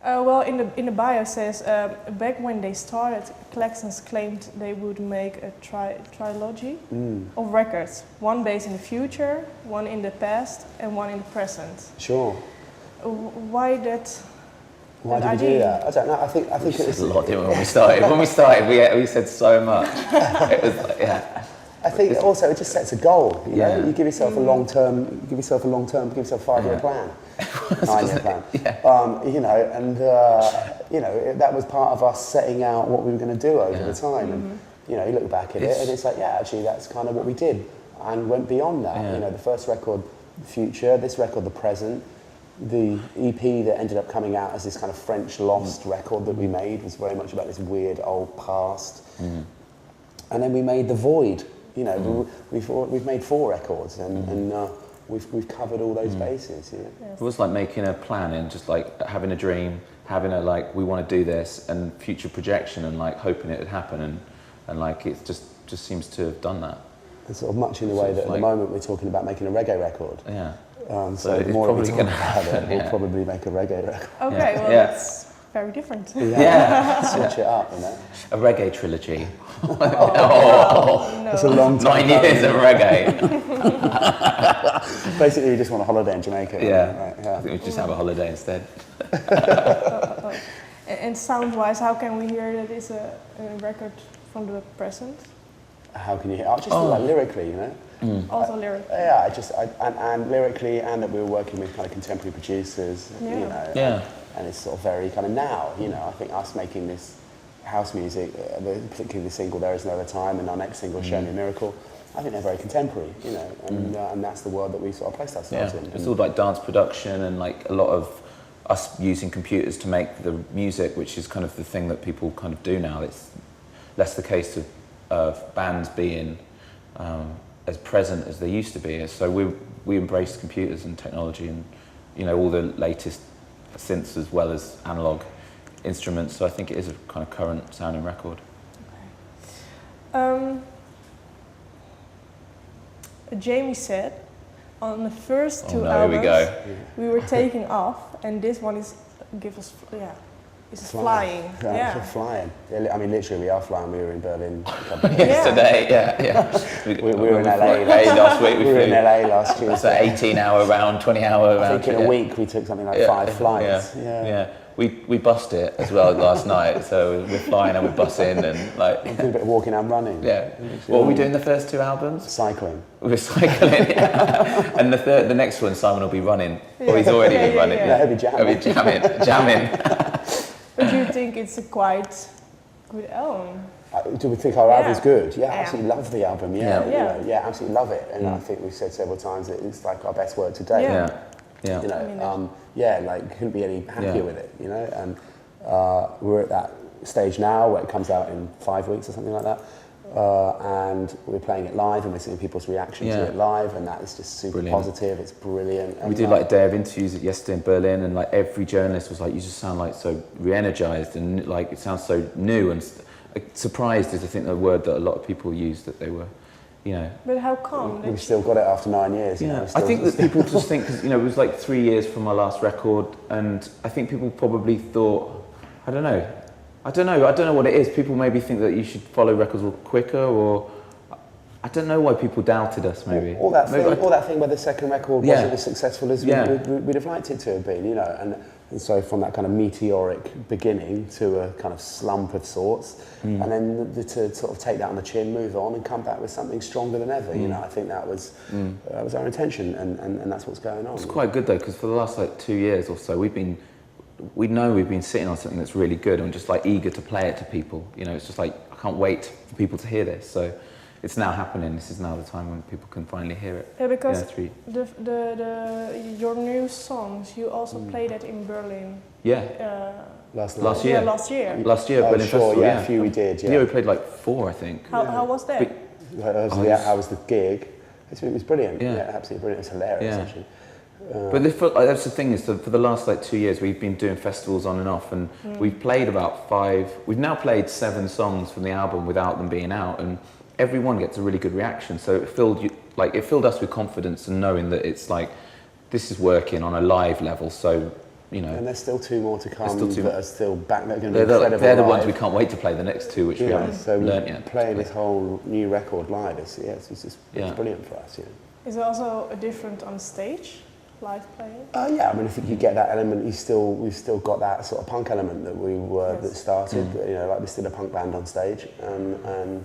Well, in the bio says back when they started, Klaxons claimed they would make a trilogy of records, one based in the future, one in the past, and one in the present. Sure. Why that? Why did we do that? I don't know. I think it was a lot different when we started. When we started, we said so much. It was like, yeah. I think also it just sets a goal. You know, you give yourself a long term. Give yourself a 5-year plan, 9-year plan. You know, and you know that was part of us setting out what we were going to do over the time. And you know, you look back at it, and it's like, yeah, actually, that's kind of what we did, and went beyond that. You know, the first record, The Future. This record, The Present. The EP that ended up coming out as this kind of French lost record that we made was very much about this weird old past. And then we made The Void. You know, we've made 4 records, and we've covered all those bases. You know? Yes. It was like making a plan and just like having a dream, having a like we want to do this, and future projection, and like hoping it would happen, and like it just seems to have done that. And sort of much in the way that at the moment we're talking about making a reggae record. Yeah. So the more we talk about it, we'll probably make a reggae record. Okay, well that's very different. Switch it up, you know. A reggae trilogy. No. It's a long time. 9 years of reggae. Basically, you just want a holiday in Jamaica. Right? I think we just have a holiday instead. And sound-wise, how can we hear that it's a record from the present? How can you hear? Just like lyrically, you know. Also lyrically. And lyrically, and that we were working with kind of contemporary producers, you know. And it's sort of very kind of now, you know. I think us making this house music, particularly the single "There Is No Other Time" and our next single "Show Me a Miracle," I think they're very contemporary, you know, and that's the world that we sort of placed ourselves in. It's all like dance production and like a lot of us using computers to make the music, which is kind of the thing that people kind of do now. It's less the case of bands being as present as they used to be. So we embrace computers and technology and, you know, all the latest synths as well as analog instruments. So I think it is a kind of current sounding record. Okay. Jamie said on the first 2 albums we were taking off, and this one is it's flying. Flying. I mean, literally, we are flying. We were in Berlin yesterday. We were in LA last week. We were in LA last Tuesday. It's an 18-hour round, 20-hour round. I think in a week we took something like 5 flights. We bussed it as well last night, so we're flying and we're bussing and like... We did a bit of walking and running. What were we doing the first 2 albums? Cycling. We were cycling, and the next one Simon will be running, or he's already been running. No, he'll be jamming. Jamming. But do you think it's a quite good album? Do we think our album's good? I absolutely love the album. Absolutely love it. And I think we've said several times that it's like our best work to date. You know, like couldn't be any happier with it. You know, and we're at that stage now where it comes out in 5 weeks or something like that, and we're playing it live and we're seeing people's reaction to it live, and that is just super positive. It's brilliant. And we did like a day of interviews yesterday in Berlin, and like every journalist was like, "You just sound like so re-energized, and like it sounds so new." And surprised is I think the word that a lot of people use, that they were. You know, but how come? We've still got it after 9 years. You know, I think that people just think, because you know, it was like 3 years from my last record, and I think people probably thought, I don't know what it is. People maybe think that you should follow records quicker, or I don't know why people doubted us. Maybe all that thing where the second record wasn't as successful as we'd have liked it to have been. You know, and so from that kind of meteoric beginning to a kind of slump of sorts, and then to sort of take that on the chin, move on, and come back with something stronger than ever. You know, I think that was our intention, and that's what's going on. It's quite good though, because for the last like 2 years or so, we've been sitting on something that's really good and just like eager to play it to people. You know, it's just like I can't wait for people to hear this. So it's now happening. This is now the time when people can finally hear it. Yeah, because your new songs, you also played it in Berlin. Last year. Last year, Berlin Festival. A few we did. Yeah, we played like 4, I think. How was that? How was the gig? It was brilliant. Absolutely brilliant. It's hilarious, actually. But that's the thing, is that for the last like 2 years we've been doing festivals on and off, and we've played about 5. We've now played 7 songs from the album without them being out, and every one gets a really good reaction. So it filled us with confidence and knowing that it's like this is working on a live level. So you know. And there's still 2 more to come that are still back. They're going to be They're incredible. the live. ones we can't wait to play. The next 2, which we haven't learnt yet. Playing this whole new record live, it's brilliant for us. Is it also different on stage, live playing? Yeah, I mean, I think you get that element. We've still got that sort of punk element that we were that started. You know, like we're still a punk band on stage, and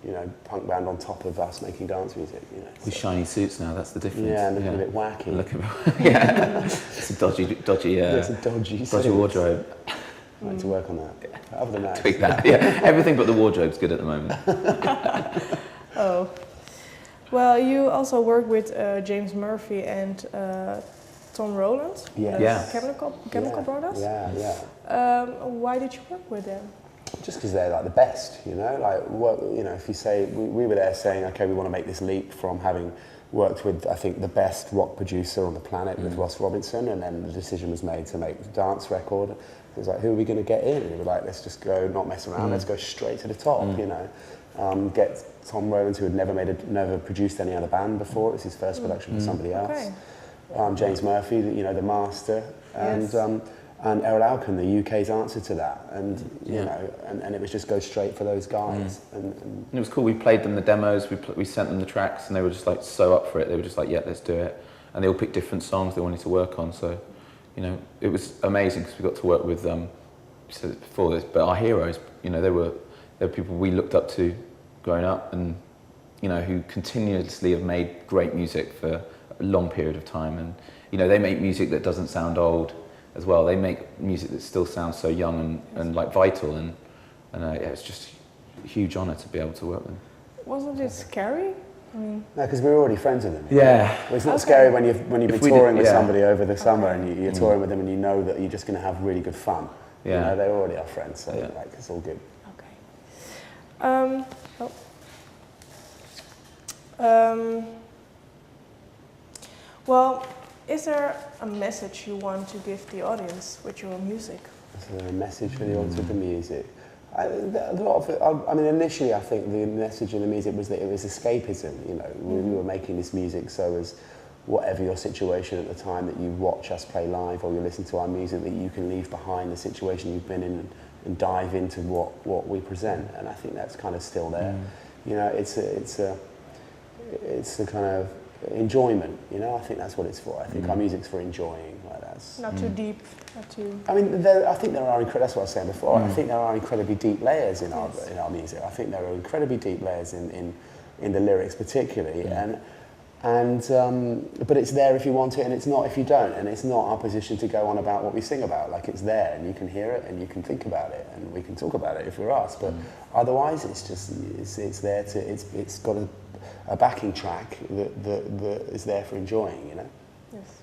you know, punk band on top of us making dance music. You know, with shiny suits now. That's the difference. Yeah, and looking a bit wacky. It's a dodgy. It's a dodgy wardrobe. I like to work on that. Other than that, tweak that. Yeah, everything but the wardrobe's good at the moment. Oh. Well, you also work with James Murphy and Tom Rowlands, the Chemical Brothers. Why did you work with them? Just because they're like the best, you know. Like, you know, if you say we were there saying, okay, we want to make this leap from having worked with, I think, the best rock producer on the planet with Ross Robinson, and then the decision was made to make the dance record. It was like, who are we going to get in? And we were like, let's just go, not mess around. Let's go straight to the top, you know. Get Tom Rowlands, who had never produced any other band before. It was his first production for somebody else. Okay. James Murphy, you know, the master, and Errol Alkan, the UK's answer to that. And you know, and it was just go straight for those guys. And it was cool. We played them the demos. We sent them the tracks, and they were just like so up for it. They were just like, yeah, let's do it. And they all picked different songs they wanted to work on. So, you know, it was amazing because we got to work with we said it before this, but our heroes. You know, they were people we looked up to growing up, and you know, who continuously have made great music for a long period of time. And you know, they make music that doesn't sound old as well. They make music that still sounds so young and like vital. And it's just a huge honour to be able to work with them. Wasn't it scary? No, because we were already friends with them. Yeah. Well, it's not scary when you've been touring with somebody over the summer and you're touring with them and you know that you're just going to have really good fun. Yeah. You know, they're already our friends, so like, it's all good. Okay. Well, is there a message you want to give the audience with your music? Is there a message for the audience with the music? A lot of it, I mean, initially I think the message in the music was that it was escapism, you know. We were making this music so as whatever your situation at the time, that you watch us play live or you listen to our music, that you can leave behind the situation you've been in and dive into what we present. And I think that's kind of still there. You know, it's a kind of enjoyment, you know. I think that's what it's for. I think our music's for enjoying. Like that's not too deep, not too. I mean, I think there are that's what I was saying before. I think there are incredibly deep layers in our music. I think there are incredibly deep layers in the lyrics, particularly, but it's there if you want it, and it's not if you don't. And it's not our position to go on about what we sing about. Like, it's there, and you can hear it, and you can think about it, and we can talk about it if we're asked. But otherwise, it's just it's there to it's got a backing track that is there for enjoying, you know. Yes.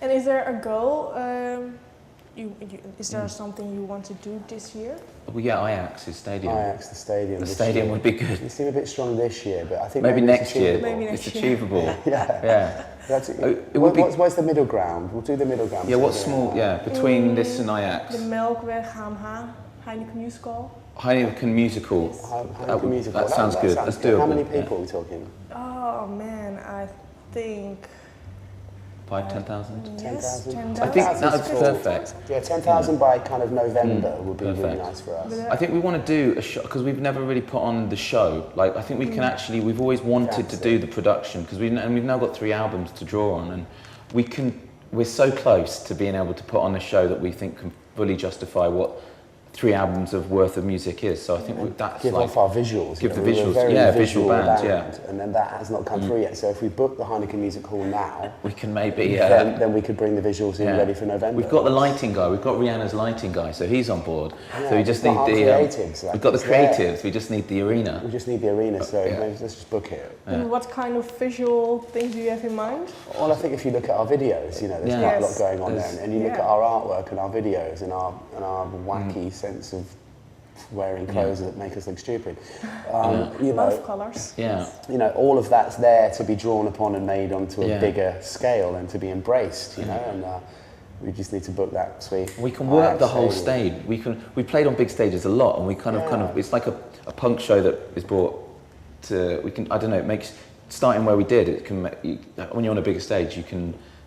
And is there a goal? Is there something you want to do this year? Well, yeah, Ajax is stadium. Ajax, the stadium. The stadium would be good. We seem a bit strong this year, but I think maybe next year. It's achievable. Yeah. Where's the middle ground? We'll do the middle ground. Yeah, what's small? Yeah, between this and Ajax. The Melkweg, HMH, Heineken Musical. Heineken Musical. Heineken Musical. That sounds good. Let's do it. How many people are we talking? Oh man, I think 10,000? Yes, 10,000. I think that's perfect. Yeah, 10,000 by kind of November would be really nice for us. I think we want to do a show, because we've never really put on the show. Like, I think we can actually, we've always wanted to do the production, because we've now got 3 albums to draw on, and we're so close to being able to put on a show that we think can fully justify what 3 albums of worth of music is. So I think that's give off our visuals. Give the visuals, visual band, and then that has not come through yet. So if we book the Heineken Music Hall now, we can maybe then we could bring the visuals in ready for November. We've got the lighting guy. We've got Rihanna's lighting guy, so he's on board. Yeah, so we just need the creatives. We've got the creatives. We just need the arena. We just need the arena. So maybe let's just book it. And what kind of visual things do you have in mind? Well, I think if you look at our videos, you know, there's quite a lot going on there, and you look at our artwork and our videos and our wacky sense of wearing clothes that make us look stupid. You know, love colours. Yeah. You know, all of that's there to be drawn upon and made onto a bigger scale and to be embraced, you know, and we just need to book that sweet. We can work the whole stage. We played on big stages a lot, and we kind of it's like a punk show that is brought to, I don't know, it makes, starting where we did, it can make, when you're on a bigger stage,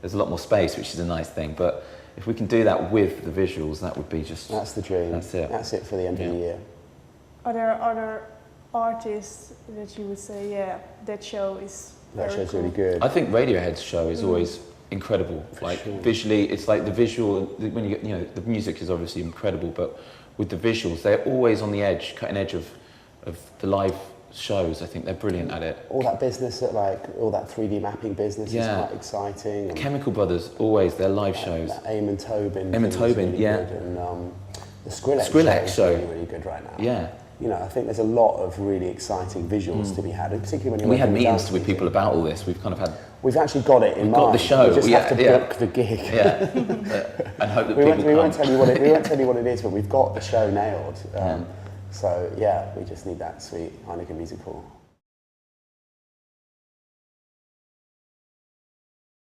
there's a lot more space, which is a nice thing, but if we can do that with the visuals, that would be just... That's the dream. That's it. That's it for the end of the year. Are there other artists that you would say, yeah, that show is That very show's cool? really good. I think Radiohead's show is always incredible. Like sure. visually, it's like the visual. When you get, you know, the music is obviously incredible, but with the visuals, they're always on the edge, cutting edge of the live shows. I think they're brilliant at it. All that business, all that 3D mapping business is quite exciting. And Chemical Brothers, always their live shows. That Eamon Tobin. Eamon Tobin, really yeah. good. And the Skrillex show is really, really good right now. Yeah. You know, I think there's a lot of really exciting visuals to be had, and particularly when you're We had working meetings with people about all this. We've kind of had... We've actually got it in mind. got the show. We just have to book the gig. Yeah. And hope that we people won't tell you what it. We won't tell you what it is, but we've got the show nailed. So yeah, we just need that sweet Heineken music hall.